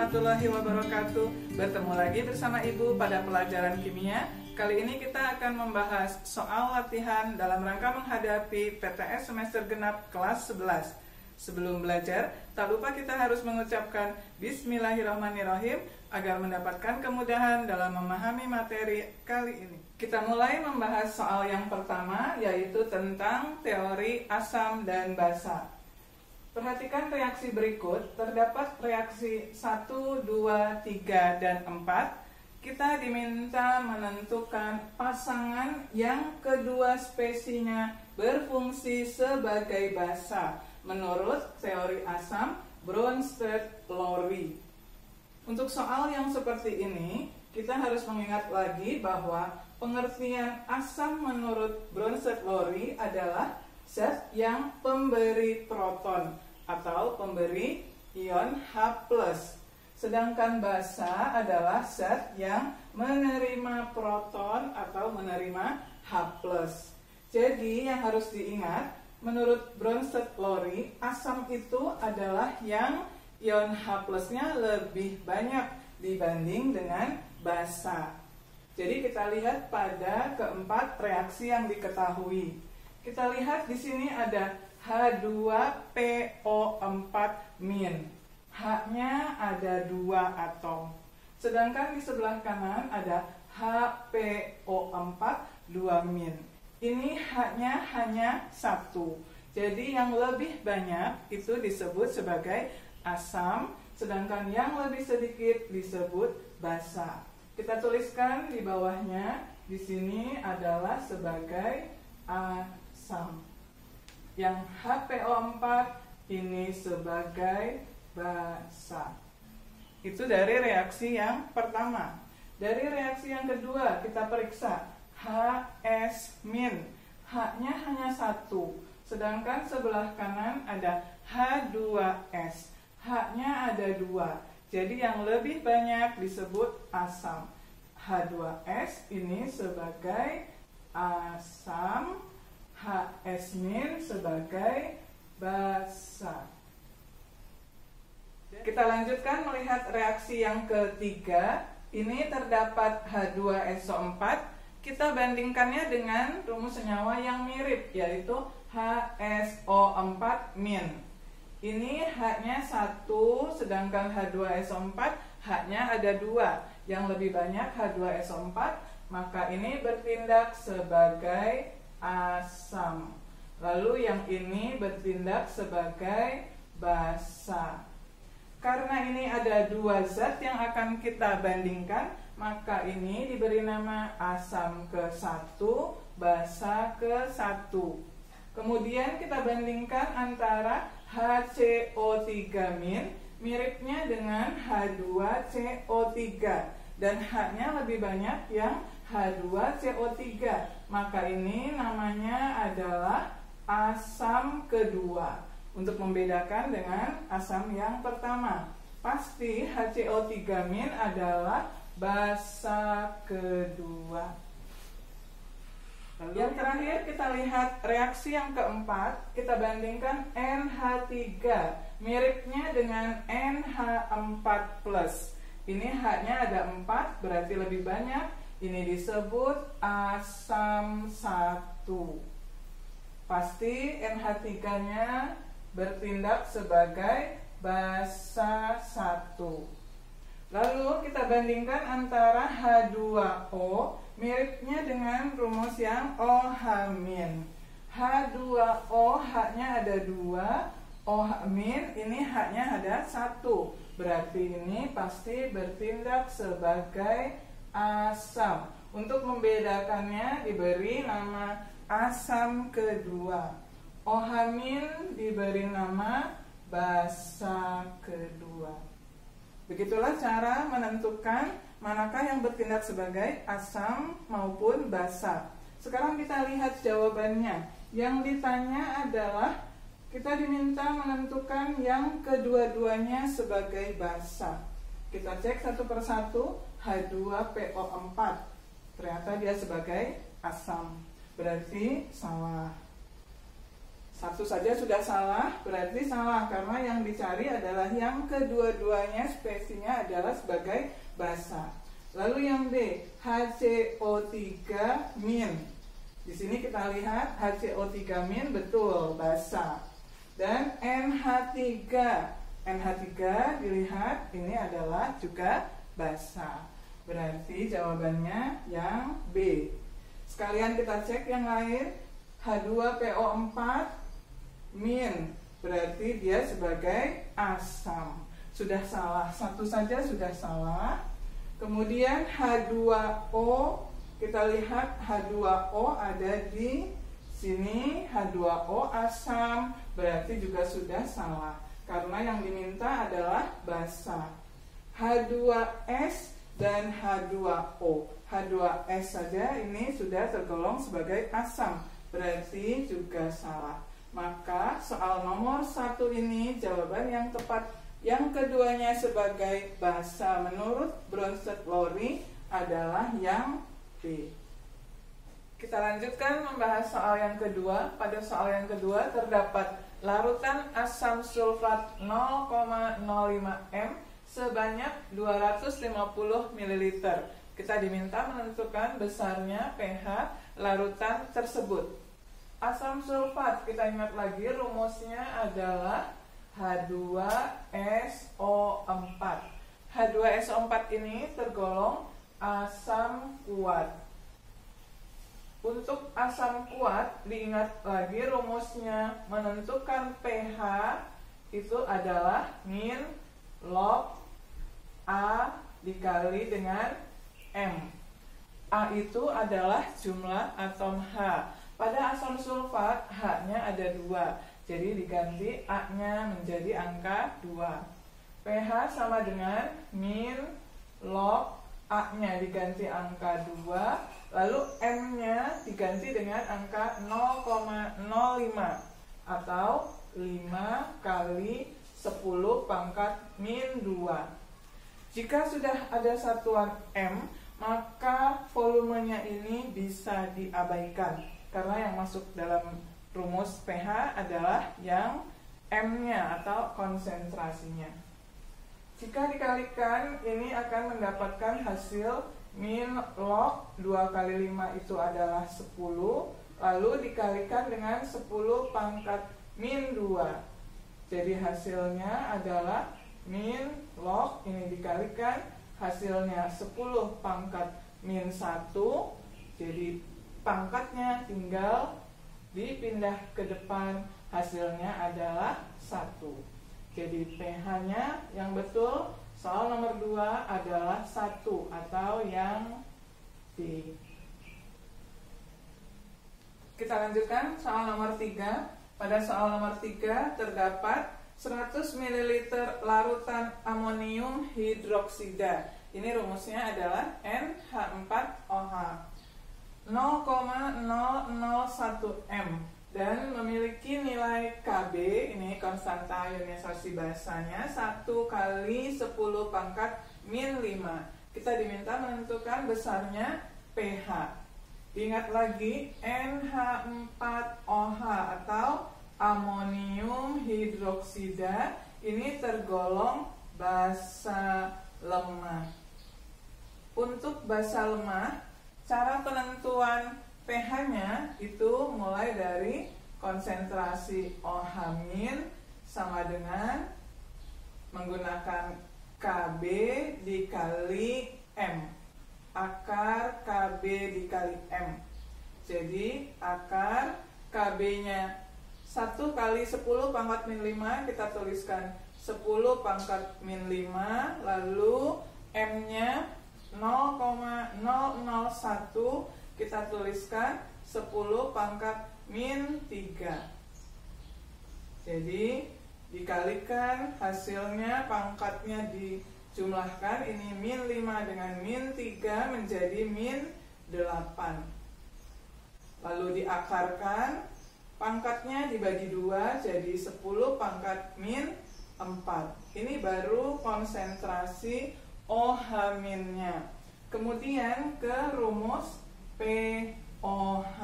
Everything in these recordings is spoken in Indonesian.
warahmatullahi wabarakatuh. Bertemu lagi bersama Ibu pada pelajaran kimia. Kali ini kita akan membahas soal latihan dalam rangka menghadapi PTS semester genap kelas 11. Sebelum belajar, tak lupa kita harus mengucapkan Bismillahirrahmanirrahim agar mendapatkan kemudahan dalam memahami materi kali ini. Kita mulai membahas soal yang pertama, yaitu tentang teori asam dan basa. Perhatikan reaksi berikut. Terdapat reaksi 1, 2, 3, dan 4. Kita diminta menentukan pasangan yang kedua spesinya berfungsi sebagai basa menurut teori asam Bronsted-Lowry. Untuk soal yang seperti ini, kita harus mengingat lagi bahwa pengertian asam menurut Bronsted-Lowry adalah zat yang pemberi proton atau pemberi ion H+. Sedangkan basa adalah zat yang menerima proton atau menerima H+. Jadi yang harus diingat, menurut Bronsted-Lowry, asam itu adalah yang ion H+-nya lebih banyak dibanding dengan basa. Jadi kita lihat pada keempat reaksi yang diketahui. Kita lihat di sini ada H2PO4-. H-nya ada 2 atom. Sedangkan di sebelah kanan ada HPO4 2-. Ini H-nya hanya 1. Jadi yang lebih banyak itu disebut sebagai asam, sedangkan yang lebih sedikit disebut basa. Kita tuliskan di bawahnya, di sini adalah sebagai asam. Yang HPO4 ini sebagai basa. Itu dari reaksi yang pertama. Dari reaksi yang kedua, kita periksa HS-. H-nya hanya 1, sedangkan sebelah kanan ada H2S. H-nya ada 2, jadi yang lebih banyak disebut asam. H2S ini sebagai asam, HS- sebagai basa. Kita lanjutkan melihat reaksi yang ketiga. Ini terdapat H2SO4. Kita bandingkannya dengan rumus senyawa yang mirip, yaitu HSO4-. Ini H-nya 1, sedangkan H2SO4 H-nya ada 2. Yang lebih banyak H2SO4, maka ini bertindak sebagai asam. Lalu yang ini bertindak sebagai basa. Karena ini ada 2 zat yang akan kita bandingkan, maka ini diberi nama asam ke-1, basa ke-1. Kemudian kita bandingkan antara HCO3- miripnya dengan H2CO3, dan H-nya lebih banyak yang H2CO3. Maka ini namanya adalah asam kedua. Untuk membedakan dengan asam yang pertama, pasti HCO3- adalah basa kedua. Lalu yang terakhir kita lihat reaksi yang keempat. Kita bandingkan NH3, miripnya dengan NH4+. Ini H-nya ada 4, berarti lebih banyak. Ini disebut asam 1. Pasti NH3-nya bertindak sebagai basa 1. Lalu kita bandingkan antara H2O, miripnya dengan rumus yang OH-. H2O, H-nya ada 2, OH- ini H-nya ada 1. Berarti ini pasti bertindak sebagai asam. Untuk membedakannya diberi nama asam kedua. OH- diberi nama basa kedua. Begitulah cara menentukan manakah yang bertindak sebagai asam maupun basa. Sekarang kita lihat jawabannya. Yang ditanya adalah kita diminta menentukan yang kedua-duanya sebagai basa. Kita cek satu persatu. H2PO4, ternyata dia sebagai asam. Berarti salah. 1 satu saja sudah salah, berarti salah karena yang dicari adalah yang kedua-duanya spesiesnya adalah sebagai basa. Lalu yang D, HCO3 min. Di sini kita lihat HCO3 min betul basa. Dan NH3 dilihat ini adalah juga basa. Berarti jawabannya yang B. Sekalian kita cek yang lain. H2PO4 min, berarti dia sebagai asam. Sudah salah, satu saja sudah salah. Kemudian H2O, kita lihat H2O ada di sini, H2O asam, berarti juga sudah salah. Karena yang diminta adalah basa. H2S dan H2O. H2S saja ini sudah tergolong sebagai asam, berarti juga salah. Maka soal nomor 1 ini jawaban yang tepat yang keduanya sebagai basa menurut Bronsted-Lowry adalah yang B. Kita lanjutkan membahas soal yang kedua. Pada soal yang kedua terdapat larutan asam sulfat 0,05 m sebanyak 250 ml. Kita diminta menentukan besarnya pH larutan tersebut. Asam sulfat, kita ingat lagi rumusnya adalah H2SO4. H2SO4 ini tergolong asam kuat. Untuk asam kuat, diingat lagi rumusnya menentukan pH itu adalah min log A dikali dengan M. A itu adalah jumlah atom H. Pada asam sulfat, H-nya ada 2. Jadi diganti A-nya menjadi angka 2. pH sama dengan min log A-nya diganti angka 2. Lalu M-nya diganti dengan angka 0,05 atau 5 kali 10 pangkat min 2. Jika sudah ada satuan M, maka volumenya ini bisa diabaikan karena yang masuk dalam rumus pH adalah yang M-nya atau konsentrasinya. Jika dikalikan, ini akan mendapatkan hasil min log 2 kali 5 itu adalah 10, lalu dikalikan dengan 10 pangkat min 2. Jadi hasilnya adalah min log, ini dikalikan, hasilnya 10 pangkat min 1. Jadi pangkatnya tinggal dipindah ke depan, hasilnya adalah 1. Jadi pH-nya yang betul soal nomor 2 adalah 1 atau yang D. Kita lanjutkan soal nomor 3. Pada soal nomor 3 terdapat 100 ml larutan amonium hidroksida. Ini rumusnya adalah NH4OH 0,001 m dan memiliki nilai Kb, ini konstanta ionisasi basanya, 1 kali 10 pangkat min 5. Kita diminta menentukan besarnya pH. Ingat lagi NH4OH atau amonium hidroksida ini tergolong basa lemah. Untuk basa lemah, cara penentuan pH-nya itu mulai dari konsentrasi OH- sama dengan menggunakan Kb dikali M. Akar Kb dikali M. Jadi akar Kb-nya 1 kali 10 pangkat min 5, kita tuliskan 10 pangkat min 5, lalu M-nya 0,001, kita tuliskan 10 pangkat min 3. Jadi dikalikan, hasilnya pangkatnya dijumlahkan, ini min 5 dengan min 3 menjadi min 8. Lalu diakarkan, pangkatnya dibagi 2 jadi 10 pangkat min 4. Ini baru konsentrasi OH-nya. Kemudian ke rumus POH.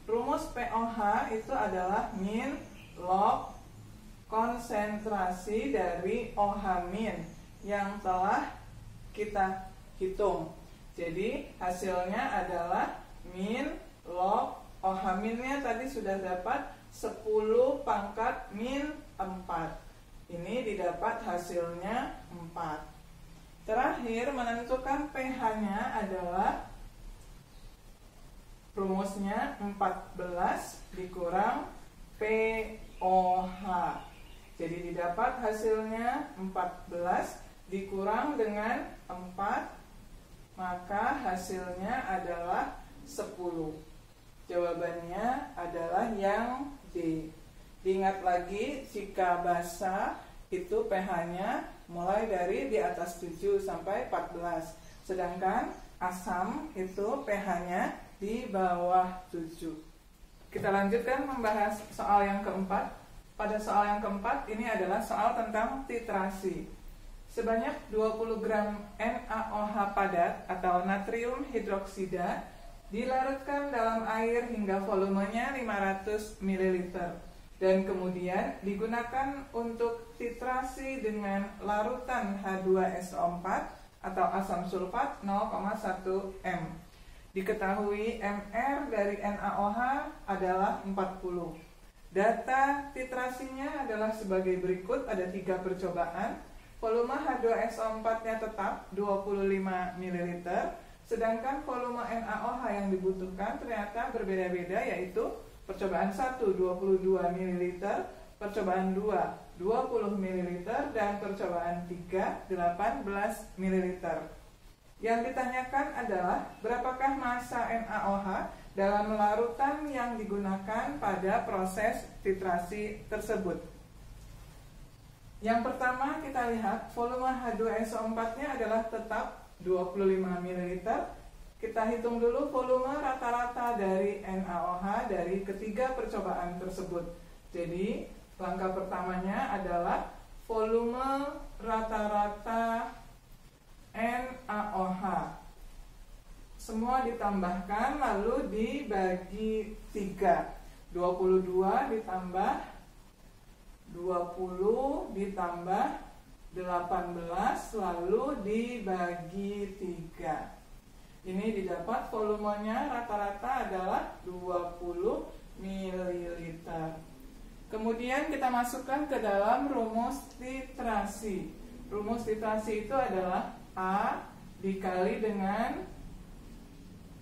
Rumus POH itu adalah min log konsentrasi dari OH- yang telah kita hitung. Jadi hasilnya adalah min log OH-nya tadi sudah dapat 10 pangkat min 4. Ini didapat hasilnya 4. Terakhir, menentukan pH-nya adalah rumusnya 14 dikurang pOH. Jadi didapat hasilnya 14 dikurang dengan 4, maka hasilnya adalah 10. Jawabannya adalah yang D. Diingat lagi, jika basa itu pH-nya mulai dari di atas 7 sampai 14. Sedangkan asam itu pH-nya di bawah 7. Kita lanjutkan membahas soal yang keempat. Pada soal yang keempat ini adalah soal tentang titrasi. Sebanyak 20 gram NaOH padat atau natrium hidroksida dilarutkan dalam air hingga volumenya 500 ml dan kemudian digunakan untuk titrasi dengan larutan H2SO4 atau asam sulfat 0,1 m. Diketahui Mr dari NaOH adalah 40. Data titrasinya adalah sebagai berikut, ada 3 percobaan. Volume H2SO4-nya tetap 25 ml, sedangkan volume NaOH yang dibutuhkan ternyata berbeda-beda, yaitu percobaan 1 22 ml, percobaan 2 20 ml, dan percobaan 3 18 ml. Yang ditanyakan adalah berapakah massa NaOH dalam larutan yang digunakan pada proses titrasi tersebut. Yang pertama kita lihat volume H2SO4-nya adalah tetap 25 ml. Kita hitung dulu volume rata-rata dari NaOH dari ketiga percobaan tersebut. Jadi langkah pertamanya adalah volume rata-rata NaOH. Semua ditambahkan lalu dibagi 3. 22 ditambah 20 ditambah 18 lalu dibagi 3. Ini didapat volumenya rata-rata adalah 20 ml. Kemudian kita masukkan ke dalam rumus titrasi. Rumus titrasi itu adalah A dikali dengan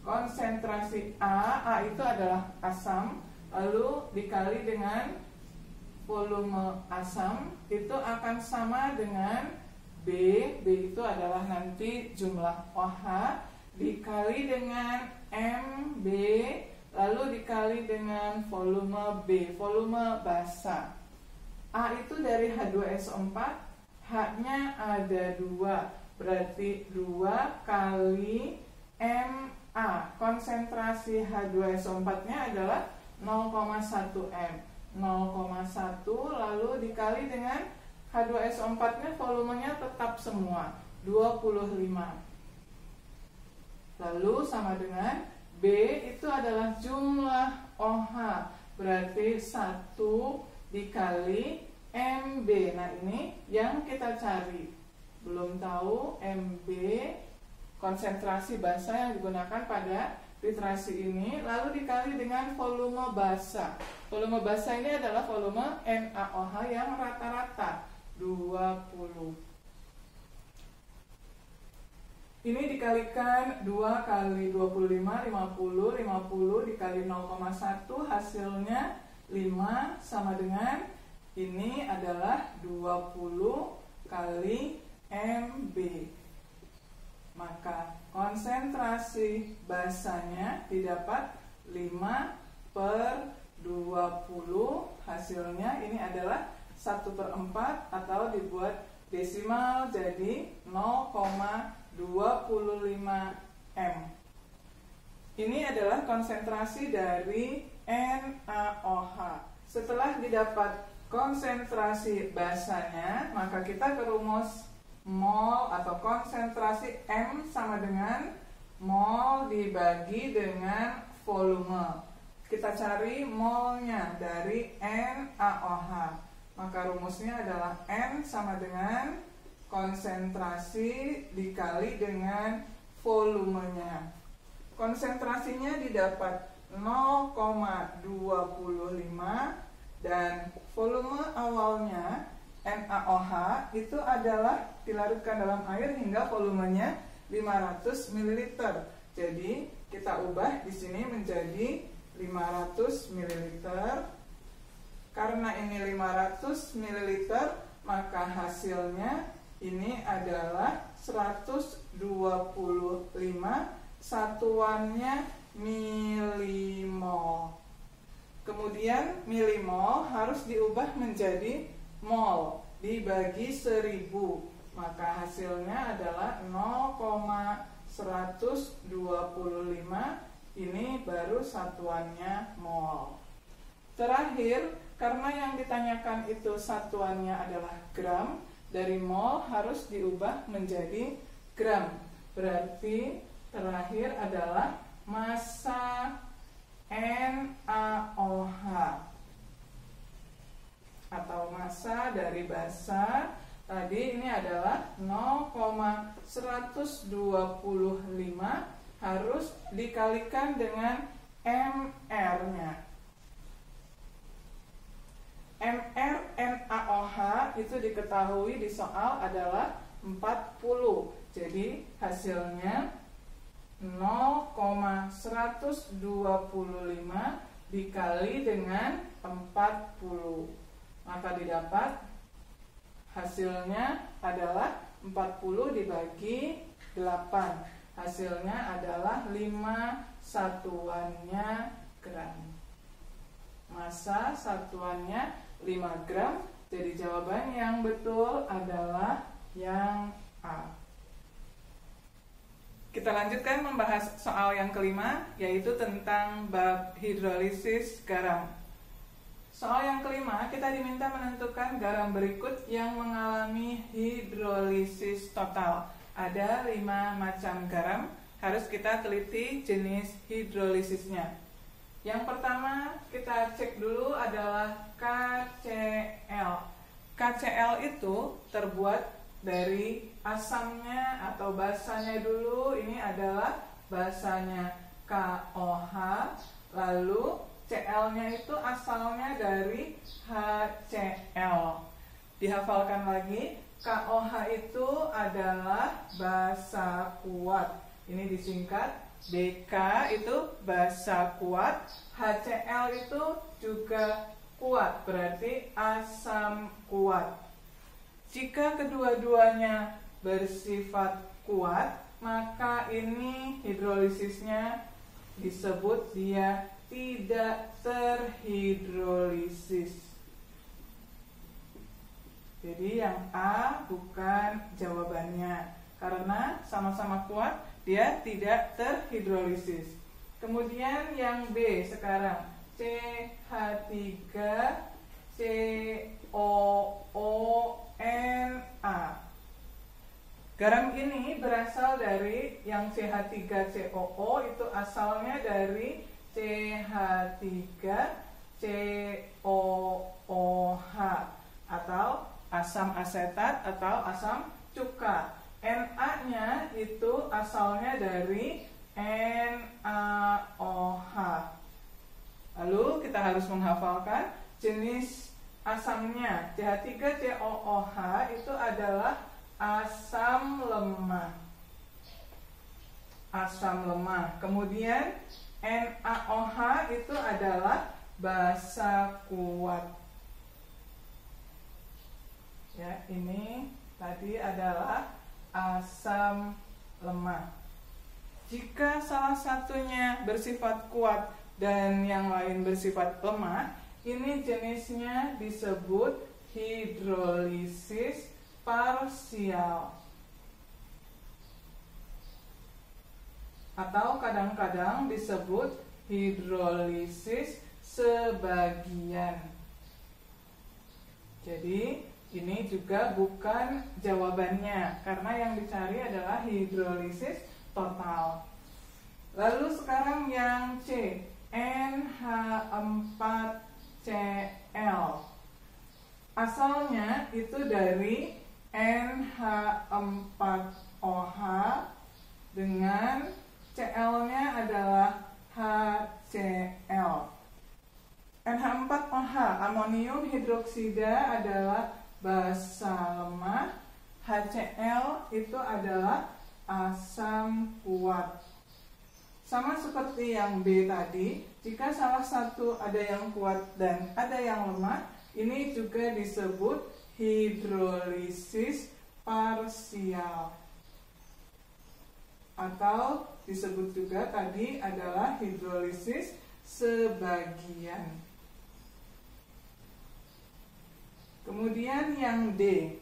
konsentrasi A itu adalah asam, lalu dikali dengan volume asam, itu akan sama dengan B itu adalah nanti jumlah OH, dikali dengan MB, lalu dikali dengan volume B, volume basa. A itu dari H2SO4, H-nya ada 2, berarti 2 kali MA. Konsentrasi H2SO4-nya adalah 0,1 m. 0,1 lalu dikali dengan H2SO4-nya volumenya tetap semua 25. Lalu sama dengan B itu adalah jumlah OH, berarti 1 dikali MB. Nah ini yang kita cari. Belum tahu MB, konsentrasi basa yang digunakan pada titrasi ini, lalu dikali dengan volume basa. Volume basa ini adalah volume NaOH yang rata-rata 20. Ini dikalikan 2 kali 25, 50, 50 dikali 0,1 hasilnya 5 sama dengan ini adalah 20 kali MB. Maka konsentrasi basanya didapat 5/20, hasilnya ini adalah 1/4 atau dibuat desimal jadi 0,25 m. Ini adalah konsentrasi dari NaOH. Setelah didapat konsentrasi basanya, maka kita ke rumus mol atau konsentrasi M sama dengan mol dibagi dengan volume. kita cari molnya dari NaOH. Maka rumusnya adalah N sama dengan konsentrasi dikali dengan volumenya. Konsentrasinya didapat 0,25 dan volume awalnya NaOH itu adalah dilarutkan dalam air hingga volumenya 500 ml. Jadi kita ubah di sini menjadi 500 ml. Karena ini 500 ml, maka hasilnya ini adalah 125, satuannya milimol. Kemudian milimol harus diubah menjadi mol dibagi 1000, maka hasilnya adalah 0,125. Ini baru satuannya mol. Terakhir, karena yang ditanyakan itu satuannya adalah gram, dari mol harus diubah menjadi gram. Berarti terakhir adalah massa NaOH atau massa dari basa tadi ini adalah 0,125 harus dikalikan dengan mR-nya. mR NaOH itu diketahui di soal adalah 40. Jadi hasilnya 0,125 dikali dengan 40. Maka didapat hasilnya adalah 40 dibagi 8. Hasilnya adalah 5 satuannya gram. Massa satuannya 5 gram. Jadi jawaban yang betul adalah yang A. Kita lanjutkan membahas soal yang kelima, yaitu tentang bab hidrolisis garam. Soal yang kelima, kita diminta menentukan garam berikut yang mengalami hidrolisis total. Ada 5 macam garam, harus kita teliti jenis hidrolisisnya. Yang pertama kita cek dulu adalah KCl. KCl itu terbuat dari asamnya atau basanya dulu. Ini adalah basanya KOH. Lalu Cl-nya itu asalnya dari HCl. Dihafalkan lagi, KOH itu adalah basa kuat. Ini disingkat BK itu basa kuat, HCl itu juga kuat, berarti asam kuat. Jika kedua-duanya bersifat kuat, maka ini hidrolisisnya disebut dia tidak terhidrolisis. Jadi yang A bukan jawabannya, karena sama-sama kuat dia tidak terhidrolisis. Kemudian yang B sekarang, CH3COONA. Garam ini berasal dari yang CH3COO itu asalnya dari CH3COOH atau asam asetat atau asam cuka. Na-nya itu asalnya dari NaOH. Lalu kita harus menghafalkan jenis asamnya. CH3COOH itu adalah asam lemah. Asam lemah. Kemudian NaOH itu adalah basa kuat. Ya, ini tadi adalah asam lemah. Jika salah satunya bersifat kuat dan yang lain bersifat lemah, ini jenisnya disebut hidrolisis parsial. Atau kadang-kadang disebut hidrolisis sebagian. Jadi ini juga bukan jawabannya, karena yang dicari adalah hidrolisis total. Lalu sekarang yang C, NH4Cl. Asalnya itu dari NH4OH dengan Cl-nya adalah HCl. NH4OH, amonium hidroksida, adalah basa lemah. HCl itu adalah asam kuat. Sama seperti yang B tadi, jika salah satu ada yang kuat dan ada yang lemah, ini juga disebut hidrolisis parsial. Atau disebut juga tadi adalah hidrolisis sebagian. Kemudian yang D,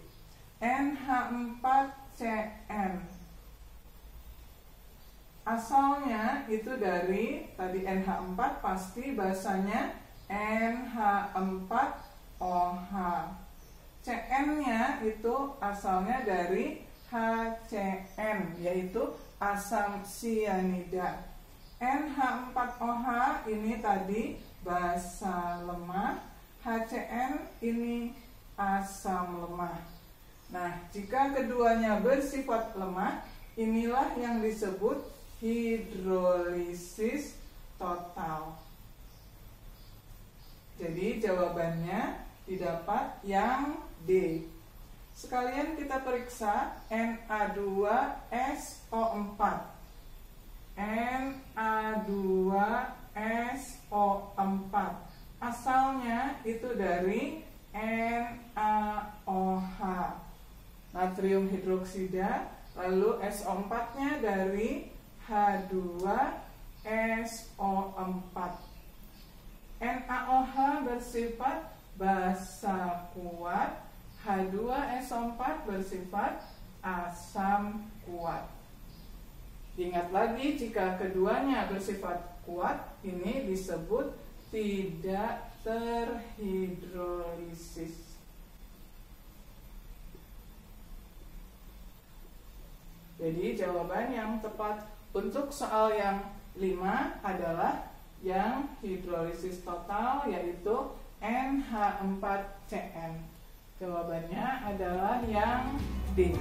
NH4CN. Asalnya itu dari tadi NH4, pasti bahasanya NH4OH. CN-nya itu asalnya dari HCN, yaitu asam sianida. NH4OH ini tadi basa lemah, HCN ini asam lemah. Nah, jika keduanya bersifat lemah, inilah yang disebut hidrolisis total. Jadi jawabannya didapat yang D. Sekalian kita periksa Na2SO4. Na2SO4 asalnya itu dari NaOH, natrium hidroksida, lalu SO4-nya dari H2SO4. NaOH bersifat basa kuat, H2SO4 bersifat asam kuat. Ingat lagi, jika keduanya bersifat kuat, ini disebut tidak terhidrolisis. Jadi jawaban yang tepat untuk soal yang 5 adalah yang hidrolisis total, yaitu NH4CN. Jawabannya adalah yang D.